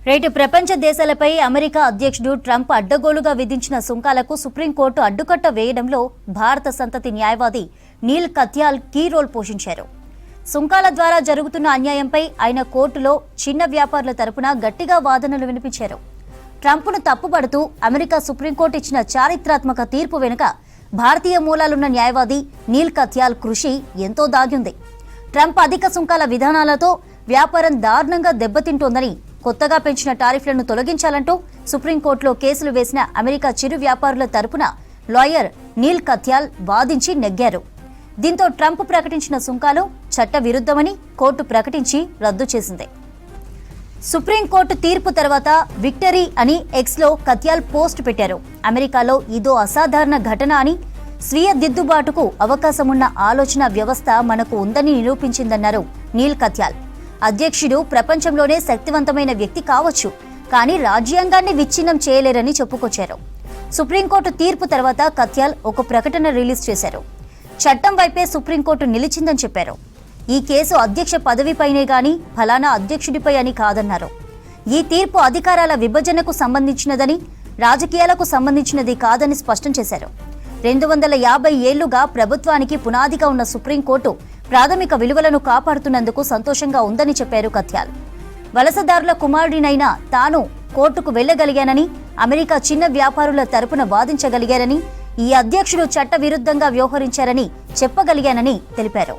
Right ప్రపంచ దేశాలపై America అధ్యక్షుడు Trump అడ్డగోలుగా విధించిన సుంకాలకు సుప్రీంకోర్టు అడ్డుకట్ట వేయడంలో భారత సంతతి న్యాయవాది నీల్ కత్యాల్ కీ రోల్ పోషించారు. సుంకాల ద్వారా జరుగుతున్న అన్యాయంపై ఆయన కోర్టులో చిన్న వ్యాపారుల తరపున గట్టిగా వాదనలు వినిపించారు. ట్రంప్ను తప్పుపడుతూ అమెరికా సుప్రీంకోర్టు ఇచ్చిన చారిత్రాత్మక తీర్పు వెనుక భారతీయ మూలాలున్న న్యాయవాది నీల్ కత్యాల్ కృషి ఎంతో దాగింది. ట్రంప్ అధిక సుంకాల విధానాలతో వ్యాపారం దారుణంగా దెబ్బతింటోందని, కొత్తగా పెంచిన టారిఫ్లను తొలగించాలంటూ సుప్రీంకోర్టులో కేసులు వేసిన అమెరికా చిరు వ్యాపారుల తరపున లాయర్ నీల్ కత్యాల్ వాదించి నెగ్గారు. దీంతో ట్రంప్ ప్రకటించిన సుంకాలు చట్ట విరుద్ధమని కోర్టు ప్రకటించి రద్దు చేసింది. సుప్రీంకోర్టు తీర్పు తర్వాత విక్టరీ అని ఎక్స్లో కత్యాల్ పోస్ట్ పెట్టారు. అమెరికాలో ఇదో అసాధారణ ఘటన అని, స్వీయ దిద్దుబాటుకు అవకాశమున్న ఆలోచన వ్యవస్థ మనకు ఉందని నిరూపించిందన్నారు నీల్ కత్యాల్. అధ్యక్షుడు ప్రపంచంలోనే శక్తివంతమైన వ్యక్తి కావచ్చు, కానీ రాజ్యాంగాన్ని విచ్ఛిన్నం చేయలేరని చెప్పుకొచ్చారు. సుప్రీంకోర్టు తీర్పు తర్వాత కత్యాల్ ఒక ప్రకటన రిలీజ్ చేశారు. చట్టం వైపే సుప్రీంకోర్టు నిలిచిందని చెప్పారు. ఈ కేసు అధ్యక్ష పదవిపైనే గాని ఫలానా అధ్యక్షుడిపై అని కాదన్నారు. ఈ తీర్పు అధికారాల విభజనకు సంబంధించినదని, రాజకీయాలకు సంబంధించినది కాదని స్పష్టం చేశారు. 250 ఏళ్లుగా ప్రభుత్వానికి పునాదిగా ఉన్న సుప్రీంకోర్టు ప్రాథమిక విలువలను కాపాడుతున్నందుకు సంతోషంగా ఉందని చెప్పారు కత్యాల్. వలసదారుల కుమారుడినైనా తాను కోర్టుకు వెళ్లగలిగానని, అమెరికా చిన్న వ్యాపారుల తరపున వాదించగలిగారని, ఈ అధ్యక్షుడు చట్ట విరుద్ధంగా వ్యవహరించారని చెప్పగలిగానని తెలిపారు.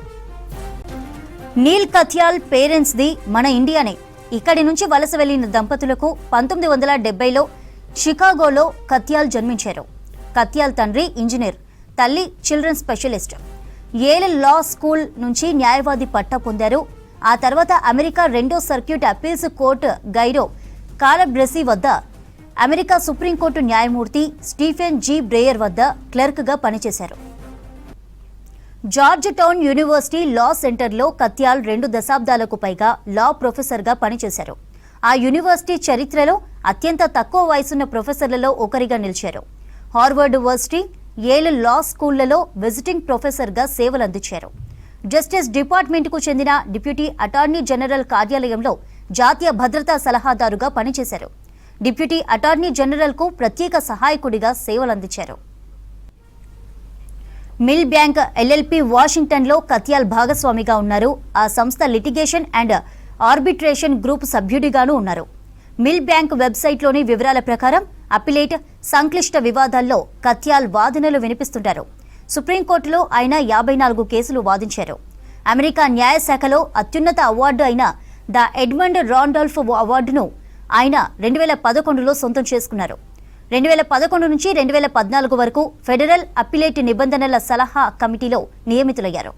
నీల్ కత్యాల్ పేరెంట్స్ ది మన ఇండియానే. ఇక్కడి నుంచి వలస వెళ్లిన దంపతులకు 1970లో షికాగోలో కత్యాల్ జన్మించారు. కత్యాల్ తండ్రి ఇంజనీర్, తల్లి చిల్డ్రన్ స్పెషలిస్ట్. యేల్ లా స్కూల్ నుంచి న్యాయవాది పట్టా పొందారు. ఆ తర్వాత అమెరికా 2వ సర్క్యూట్ అప్పీల్స్ కోర్టు గైరో కాలబ్రెసీ వద్ద, అమెరికా సుప్రీంకోర్టు న్యాయమూర్తి స్టీఫెన్ జీ బ్రేయర్ వద్ద క్లర్క్గా పనిచేశారు. జార్జ్ టౌన్ యూనివర్సిటీ లా సెంటర్లో కత్యాల్ 2 దశాబ్దాలకు పైగా లా ప్రొఫెసర్గా పనిచేశారు. ఆ యూనివర్సిటీ చరిత్రలో అత్యంత తక్కువ వయసున్న ప్రొఫెసర్లలో ఒకరిగా నిలిచారు. హార్వర్డ్ యూనివర్సిటీ, యేల్ లా స్కూళ్లలో విజిటింగ్ ప్రొఫెసర్గా సేవలందించారు. జస్టిస్ డిపార్ట్మెంట్కు చెందిన డిప్యూటీ అటార్నీ జనరల్ కార్యాలయంలో జాతీయ భద్రతా సలహాదారుగా పనిచేశారు. డిప్యూటీ అటార్నీ జనరల్కు ప్రత్యేక సహాయకుడిగా సేవలందించారు. మిల్ బ్యాంక్ ఎల్ఎల్పి వాషింగ్టన్లో కత్యాల్ భాగస్వామిగా ఉన్నారు. ఆ సంస్థ లిటిగేషన్ అండ్ ఆర్బిట్రేషన్ గ్రూప్ సభ్యుడిగానూ ఉన్నారు. మిల్ బ్యాంక్ వెబ్సైట్లోని వివరాల ప్రకారం అపిలేట్, సంక్లిష్ట వివాదాల్లో కత్యాల్ వాదనలు వినిపిస్తుంటారు. సుప్రీంకోర్టులో ఆయన 54 కేసులు వాదించారు. అమెరికా న్యాయశాఖలో అత్యున్నత అవార్డు అయిన ద ఎడ్మండ్ రాండాల్ఫ్ అవార్డును ఆయన 2011లో సొంతం చేసుకున్నారు. 2011 నుంచి 2014 వరకు ఫెడరల్ అపిలేట్ నిబంధనల సలహా కమిటీలో నియమితులయ్యారు.